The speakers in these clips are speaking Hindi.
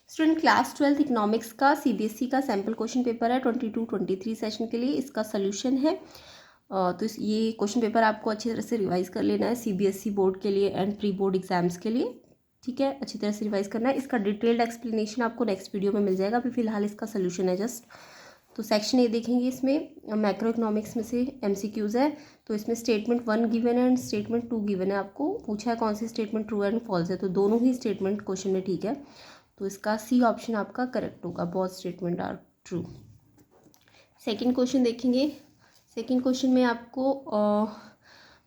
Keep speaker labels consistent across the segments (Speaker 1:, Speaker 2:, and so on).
Speaker 1: स्टूडेंट क्लास 12 इकोनॉमिक्स का सीबीएसई का सैम्पल क्वेश्चन पेपर है 22-23 सेशन के लिए। इसका सोल्यूशन है तो ये क्वेश्चन पेपर आपको अच्छी तरह से रिवाइज कर लेना है सीबीएसई बोर्ड के लिए एंड प्री बोर्ड एग्जाम्स के लिए। ठीक है, अच्छी तरह से रिवाइज करना है। इसका डिटेल्ड एक्सप्लेनेशन आपको नेक्स्ट वीडियो में मिल जाएगा। अभी फिलहाल इसका सोल्यूशन है जस्ट। तो सेक्शन ए देखेंगे, इसमें मैक्रो इकोनॉमिक्स में से एमसीक्यूज़ है। तो इसमें स्टेटमेंट 1 गिवन है एंड स्टेटमेंट 2 गिवन है। आपको पूछा है कौन सी स्टेटमेंट ट्रू एंड फॉल्स है, तो दोनों ही स्टेटमेंट क्वेश्चन में ठीक है। तो इसका सी ऑप्शन आपका करेक्ट होगा, both statement are true. Second question देखेंगे। सेकंड क्वेश्चन में आपको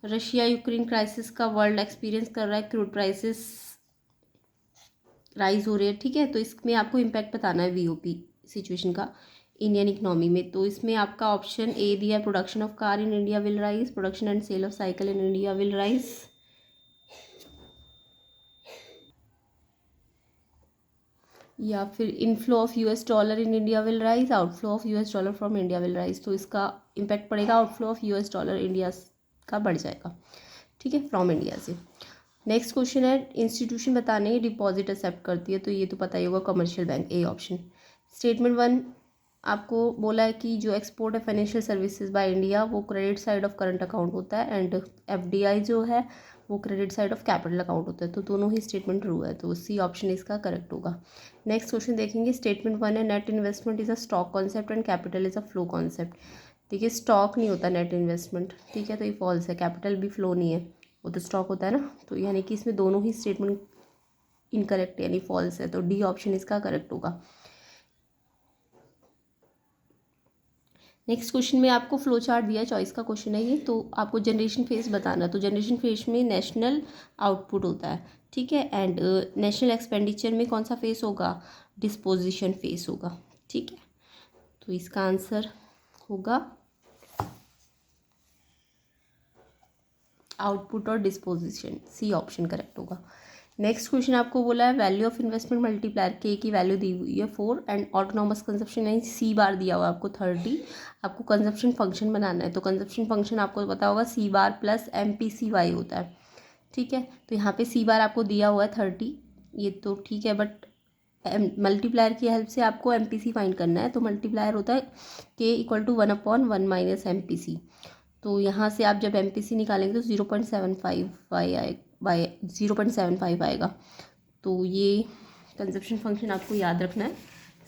Speaker 1: रशिया यूक्रेन क्राइसिस का वर्ल्ड एक्सपीरियंस कर रहा है, क्रूड प्राइसेस राइज हो रहे हैं। ठीक है, तो इसमें आपको इम्पैक्ट बताना है वीओपी सिचुएशन का इंडियन इकोनॉमी में। तो इसमें आपका ऑप्शन ए दिया है, production of car in India will rise, production and sale of cycle in India will rise, या फिर inflow of US dollar in India will rise, outflow of US dollar from India will rise. तो इसका इम्पैक्ट पड़ेगा outflow of US dollar India का बढ़ जाएगा। ठीक है, फ्रॉम इंडिया से। नेक्स्ट क्वेश्चन है, इंस्टीट्यूशन बताने डिपॉजिट एक्सेप्ट करती है, तो ये तो पता ही होगा, commercial bank, A option. Statement 1 आपको बोला है कि जो एक्सपोर्ट है फाइनेंशियल सर्विसेज बाय इंडिया वो credit side of current account होता है एंड एफडीआई जो है वो credit side of capital account होता है। तो दोनों ही स्टेटमेंट ट्रू है, तो सी ऑप्शन इसका करेक्ट होगा। नेक्स्ट क्वेश्चन देखेंगे। स्टेटमेंट 1 है, net investment is a stock concept and capital is a flow concept. देखिए, स्टॉक नहीं होता नेट इन्वेस्टमेंट, ठीक है, तो ये फॉल्स है। कैपिटल भी फ्लो नहीं है, वो तो स्टॉक होता है ना। तो यानी कि इसमें दोनों ही स्टेटमेंट इनकरेक्ट यानी फॉल्स है, तो डी ऑप्शन इसका करेक्ट होगा। नेक्स्ट क्वेश्चन में आपको फ्लो चार्ट दिया है, चॉइस का क्वेश्चन है ये। तो आपको जनरेशन फेज बताना, तो जनरेशन फेज में नेशनल आउटपुट होता है, ठीक है, एंड नेशनल एक्सपेंडिचर में कौन सा फेस होगा, डिस्पोजिशन फेस होगा। ठीक है, तो इसका आंसर होगा आउटपुट और डिस्पोजिशन, सी ऑप्शन करेक्ट होगा। नेक्स्ट क्वेश्चन आपको बोला है वैल्यू ऑफ इन्वेस्टमेंट मल्टीप्लायर, के की वैल्यू दी हुई है 4 एंड ऑटोनॉमस कंजप्शन यानी सी बार दिया हुआ है आपको 30। आपको कंजप्शन फंक्शन बनाना है, तो कंजप्शन फंक्शन आपको पता होगा C bar plus M P C Y होता है। ठीक है, तो यहाँ पे सी बार आपको दिया हुआ है 30, ये तो ठीक है, बट मल्टीप्लायर की हेल्प से आपको एम पी सी फाइंड करना है। तो मल्टीप्लायर होता है के equal to 1/1 minus M P C. तो यहाँ से आप जब एम पी सी निकालेंगे तो 0.75 आए बाय 0.75 आएगा। तो ये कंजप्शन फंक्शन आपको याद रखना है,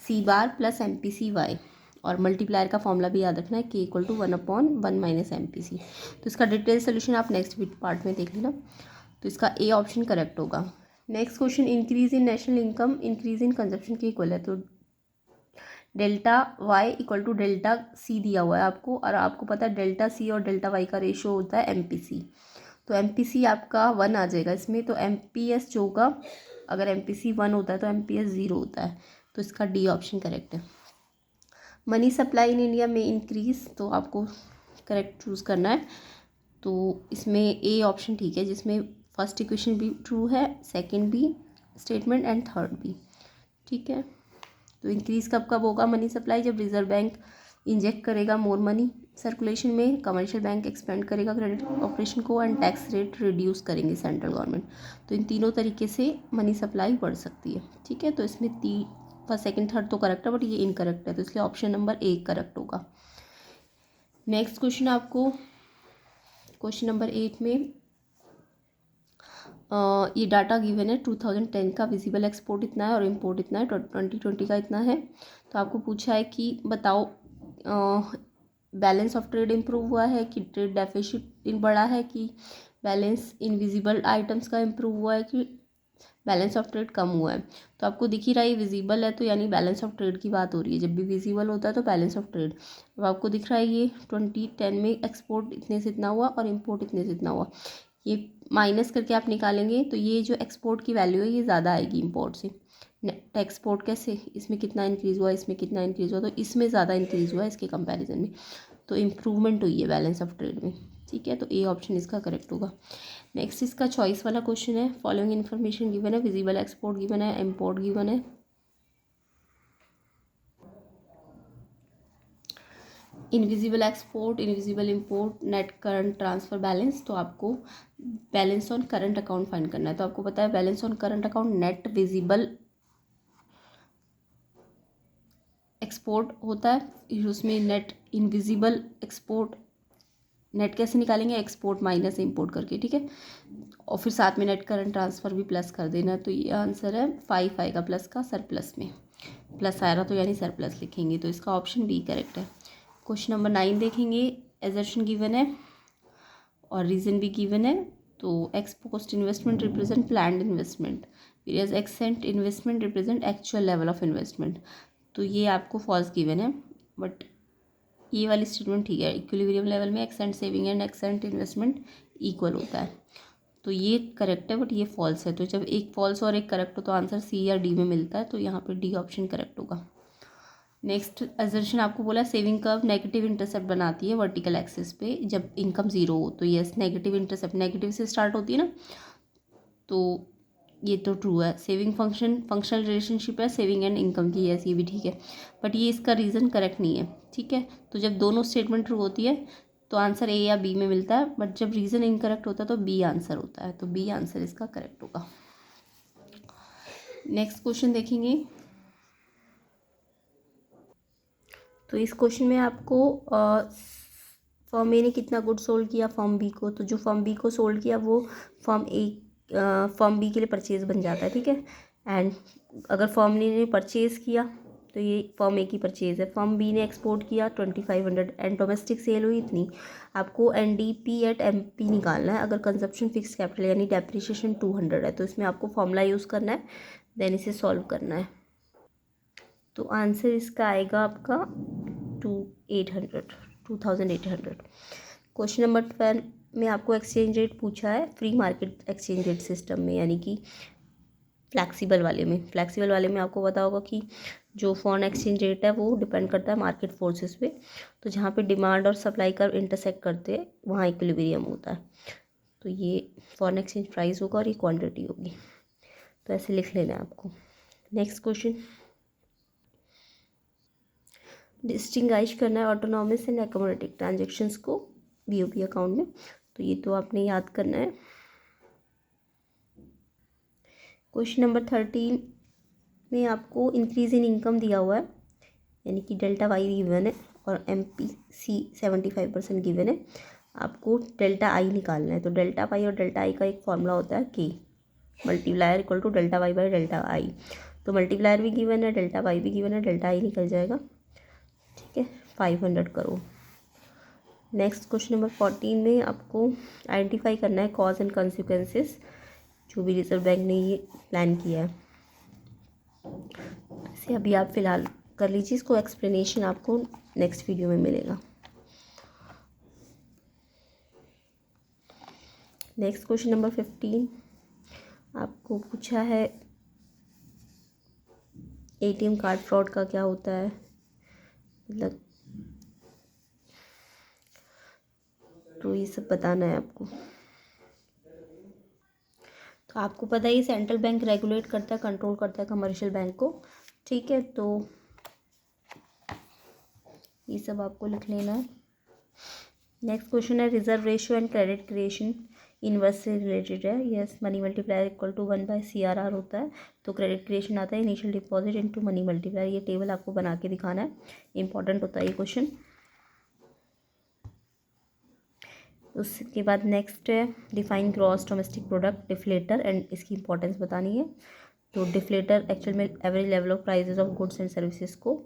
Speaker 1: C bar plus M P C Y, और मल्टीप्लायर का फॉर्मूला भी याद रखना है, के equal to 1/1 minus M P C. तो इसका डिटेल सोल्यूशन आप नेक्स्ट पार्ट में देख लेना। तो इसका ए ऑप्शन करेक्ट होगा। Next question, increase in national income increase in consumption के इक्वल है। तो delta Y equal to delta C दिया हुआ है आपको, और आपको पता है डेल्टा सी और डेल्टा वाई का रेशियो होता है एम पी सी। तो एम पी सी आपका 1 आ जाएगा इसमें। तो एम पी एस जो होगा, अगर एम पी सी 1 होता है तो एम पी एस 0 होता है। तो इसका डी ऑप्शन करेक्ट है। मनी सप्लाई इन इंडिया में इंक्रीज, तो आपको करेक्ट चूज़ करना है। तो इसमें ए ऑप्शन ठीक है, जिसमें फर्स्ट इक्वेशन भी ट्रू है, सेकंड भी स्टेटमेंट एंड थर्ड भी। ठीक है, तो इंक्रीज़ कब कब होगा मनी सप्लाई, जब रिजर्व बैंक इंजेक्ट करेगा मोर मनी सर्कुलेशन में, कमर्शियल बैंक एक्सपेंड करेगा क्रेडिट ऑपरेशन को, एंड टैक्स रेट रिड्यूस करेंगे सेंट्रल गवर्नमेंट। तो इन तीनों तरीके से मनी सप्लाई बढ़ सकती है। ठीक है, तो इसमें फर्स्ट सेकंड थर्ड तो करेक्ट है, बट ये इनकरेक्ट है, तो इसलिए ऑप्शन नंबर ए करेक्ट होगा। नेक्स्ट क्वेश्चन आपको क्वेश्चन नंबर 8 में ये डाटा गिवन है 2010 का, विजिबल एक्सपोर्ट इतना है और इंपोर्ट इतना है, 2020 का इतना है। तो आपको पूछा है कि बताओ बैलेंस ऑफ ट्रेड इम्प्रूव हुआ है कि ट्रेड डेफिसिट बढ़ा है, कि बैलेंस इनविजिबल आइटम्स का इम्प्रूव हुआ है, कि बैलेंस ऑफ ट्रेड कम हुआ है। तो आपको दिख ही रहा है विजिबल है, तो यानी बैलेंस ऑफ ट्रेड की बात हो रही है। जब भी विजिबल होता है तो बैलेंस ऑफ ट्रेड। अब आपको दिख रहा है ये 2010 में एक्सपोर्ट इतने से इतना हुआ और इम्पोर्ट इतने से इतना हुआ, ये माइनस करके आप निकालेंगे तो ये जो एक्सपोर्ट की वैल्यू है ये ज़्यादा आएगी इम्पोर्ट से। नेट एक्सपोर्ट कैसे, इसमें कितना इंक्रीज़ हुआ, इसमें कितना इंक्रीज़ हुआ, तो इसमें ज़्यादा इंक्रीज़ हुआ है इसके कंपैरिजन में, तो इम्प्रूवमेंट हुई है बैलेंस ऑफ ट्रेड में। ठीक है, तो ए ऑप्शन इसका करेक्ट होगा। नेक्स्ट इसका चॉइस वाला क्वेश्चन है, फॉलोइंग इन्फॉर्मेशन गिवन है, विजिबल एक्सपोर्ट गिवन है, इम्पोर्ट गिवन है, invisible export, invisible import, net current transfer balance. तो आपको balance on current account find करना है। तो आपको पता है balance on current account net visible export होता है, फिर उसमें नेट इनविजिबल एक्सपोर्ट, नेट कैसे निकालेंगे, एक्सपोर्ट माइनस इंपोर्ट करके, ठीक है। और फिर साथ में नेट करंट ट्रांसफ़र भी प्लस कर देना। तो ये आंसर है 5 आएगा प्लस का, सरप्लस में प्लस आ रहा तो यानी सरप्लस लिखेंगे, तो इसका ऑप्शन बी करेक्ट है। क्वेश्चन नंबर 9 देखेंगे। एजर्शन गिवन है और रीज़न भी गिवन है। तो x post investment represent planned investment, various accent investment represent actual level of investment. तो ये आपको फॉल्स गिवन है, बट ये वाली स्टेटमेंट ठीक है। इक्विलिब्रियम लेवल में accent saving and accent investment equal होता है, तो ये करेक्ट है, बट ये फॉल्स है। तो जब एक फॉल्स और एक करेक्ट हो तो आंसर सी या डी में मिलता है, तो यहाँ पे डी ऑप्शन करेक्ट होगा। नेक्स्ट असर्शन आपको बोला सेविंग कर्व नेगेटिव इंटरसेप्ट बनाती है वर्टिकल एक्सिस पे जब इनकम जीरो हो। तो यस, नेगेटिव इंटरसेप्ट नेगेटिव से स्टार्ट होती है ना, तो ये तो ट्रू है। सेविंग फंक्शनल रिलेशनशिप है सेविंग एंड इनकम की, यस ये भी ठीक है, बट ये इसका रीज़न करेक्ट नहीं है, ठीक है। तो जब दोनों स्टेटमेंट ट्रू होती है तो आंसर ए या बी में मिलता है, बट जब रीज़न इनकरेक्ट होता है तो बी आंसर होता है, तो बी आंसर इसका करेक्ट होगा। नेक्स्ट क्वेश्चन देखेंगे। तो इस क्वेश्चन में आपको फर्म ए ने कितना गुड सोल्ड किया फर्म बी को, तो जो फर्म बी को सोल्ड किया वो फर्म ए फर्म बी के लिए परचेज बन जाता है, ठीक है। एंड अगर फर्म ए ने परचेज़ किया तो ये फर्म ए की परचेज़ है। फर्म बी ने एक्सपोर्ट किया 2500 एंड डोमेस्टिक सेल हुई इतनी। आपको NDP एट MP निकालना है अगर कंजप्शन फिक्स कैपिटल यानी डेप्रिसिएशन 200 है, तो इसमें आपको फॉर्मूला यूज़ करना है, देन इसे सॉल्व करना है। तो आंसर इसका आएगा आपका 2800। क्वेश्चन नंबर 12 में आपको एक्सचेंज रेट पूछा है free market exchange rate system में, यानी कि फ्लैक्सिबल वाले में। फ्लैक्सिबल वाले में आपको पता होगा कि जो फॉरेन एक्सचेंज रेट है वो डिपेंड करता है मार्केट फोर्सेस पे। तो जहाँ पे डिमांड और सप्लाई कर्व इंटरसेक्ट करते हैं वहाँ इक्विलिब्रियम होता है। तो ये फॉरेन एक्सचेंज प्राइस होगा और ये क्वांटिटी होगी, तो ऐसे लिख लेना है आपको। नेक्स्ट क्वेश्चन, डिस्टिंग्विश करना है ऑटोनॉमस एंड अकोमोडेटिव ट्रांजेक्शन्स को BOP अकाउंट में, तो ये तो आपने याद करना है। क्वेश्चन नंबर 13 में आपको इंक्रीज इन इनकम दिया हुआ है, यानी कि डेल्टा वाई गिवन है और MPC 75% गिवन है। आपको डेल्टा आई निकालना है। तो डेल्टा वाई और डेल्टा आई का एक फॉर्मूला होता है K multiplier equal to delta Y by delta I. तो मल्टीप्लायर भी गिवन है, डेल्टा वाई भी गिवन है, डेल्टा आई निकल जाएगा, ठीक है, 500 करोड़। नेक्स्ट क्वेश्चन नंबर 14 में आपको आइडेंटिफाई करना है कॉज एंड कॉन्सिक्वेंसेस जो भी रिजर्व बैंक ने ये प्लान किया है। इसे अभी आप फिलहाल कर लीजिए, इसको एक्सप्लेनेशन आपको नेक्स्ट वीडियो में मिलेगा। नेक्स्ट क्वेश्चन नंबर 15 आपको पूछा है ATM कार्ड फ्रॉड का क्या होता है, मतलब तो ये सब बताना है आपको। तो आपको पता है सेंट्रल बैंक रेगुलेट करता है, कंट्रोल करता है कमर्शियल बैंक को, ठीक है। तो ये सब आपको लिख लेना है। नेक्स्ट क्वेश्चन है reserve ratio and credit creation inverse से रिलेटेड है। Yes, money multiplier equal to 1/CRR होता है। तो क्रेडिट क्रिएशन आता है initial deposit into money multiplier. ये टेबल आपको बना के दिखाना है, इंपॉर्टेंट होता है ये क्वेश्चन। उसके बाद नेक्स्ट है define gross domestic product deflator and इसकी इंपॉर्टेंस बतानी है। तो डिफ्लेटर एक्चुअल में average level of prices of goods and services को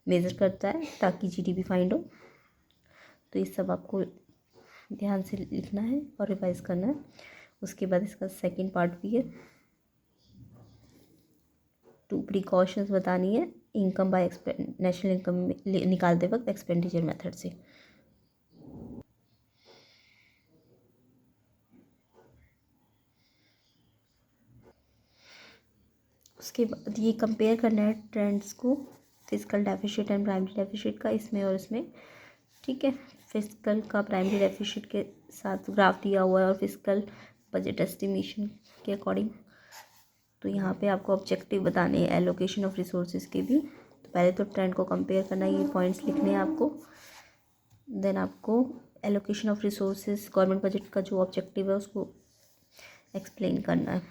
Speaker 1: मेज़र करता है ताकि GDP फाइंड हो। तो ये सब आपको ध्यान से लिखना है और रिवाइज करना है। उसके बाद इसका सेकंड पार्ट भी है, 2 प्रिकॉशंस बतानी है इनकम बाय नेशनल इनकम निकालते वक्त एक्सपेंडिचर मेथड से। उसके बाद ये कंपेयर करना है ट्रेंड्स को, physical deficit and primary deficit का, इसमें और इसमें, ठीक है। फिजिकल का प्राइमरी डेफिसिट के साथ ग्राफ दिया हुआ है और फिजिकल बजट एस्टिमेशन के अकॉर्डिंग। तो यहाँ पे आपको ऑब्जेक्टिव बताने हैं एलोकेशन ऑफ रिसोर्सेज के भी। तो पहले तो ट्रेंड को कंपेयर करना है, ये पॉइंट्स लिखने हैं आपको। देन आपको allocation of resources government budget का जो ऑब्जेक्टिव है उसको एक्सप्लेन करना है।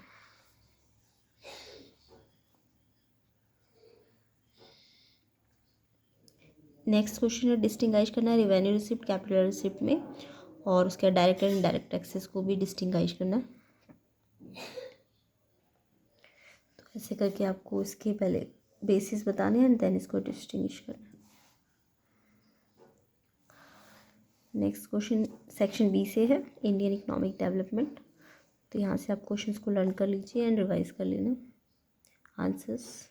Speaker 1: नेक्स्ट क्वेश्चन है डिस्टिंगाइज करना है रेवेन्यू रिसिप्ट कैपिटल रिसिप्ट में, और उसके डायरेक्ट एंड इनडायरेक्ट टैक्सेस को भी डिस्टिंगाइज करना है। तो ऐसे करके आपको इसके पहले बेसिस बताने हैं एंड देन इसको डिस्टिंग्विश करना है। नेक्स्ट क्वेश्चन सेक्शन बी से है इंडियन इकोनॉमिक डेवलपमेंट। तो यहाँ से आप क्वेश्चंस को लर्न कर लीजिए एंड रिवाइज कर लेना आंसर्स।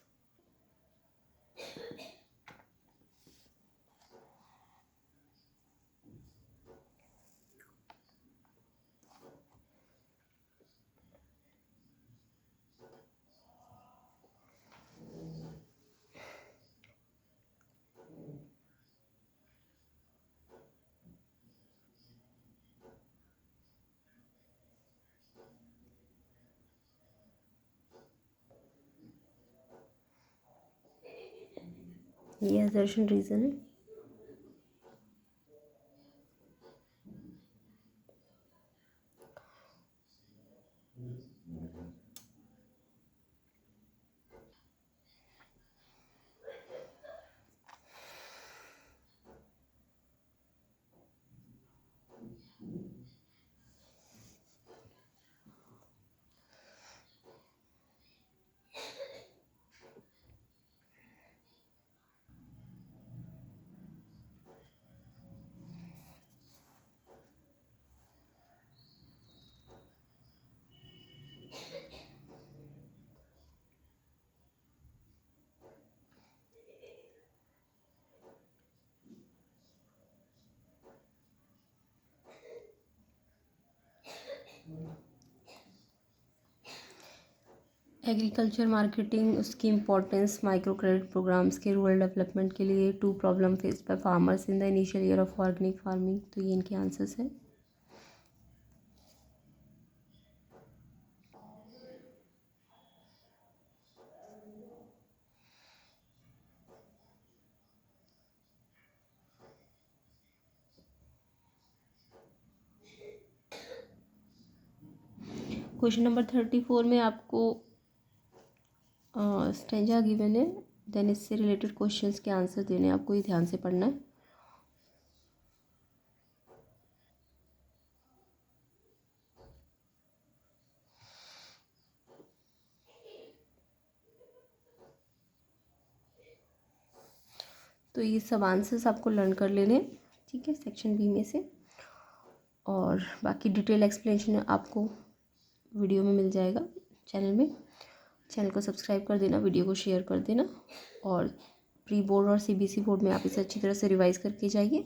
Speaker 1: ये असर्शन रीज़न है। एग्रीकल्चर मार्केटिंग, उसकी इम्पोर्टेंस, माइक्रो क्रेडिट प्रोग्राम्स के रूरल डेवलपमेंट के लिए, 2 problem face by farmers in the initial year of organic farming. तो ये इनके आंसर्स हैं। क्वेश्चन नंबर 34 में आपको स्टेंजा गिवन है, देन इससे रिलेटेड क्वेश्चंस के आंसर देने हैं, आपको ये ध्यान से पढ़ना है। तो ये सब आंसर्स आपको लर्न कर लेने हैं, ठीक है, सेक्शन बी में से। और बाकी डिटेल एक्सप्लेनेशन आपको वीडियो में मिल जाएगा चैनल में। चैनल को सब्सक्राइब कर देना, वीडियो को शेयर कर देना, और प्री बोर्ड और सीबीएसई बोर्ड में आप इसे अच्छी तरह से रिवाइज करके जाइए।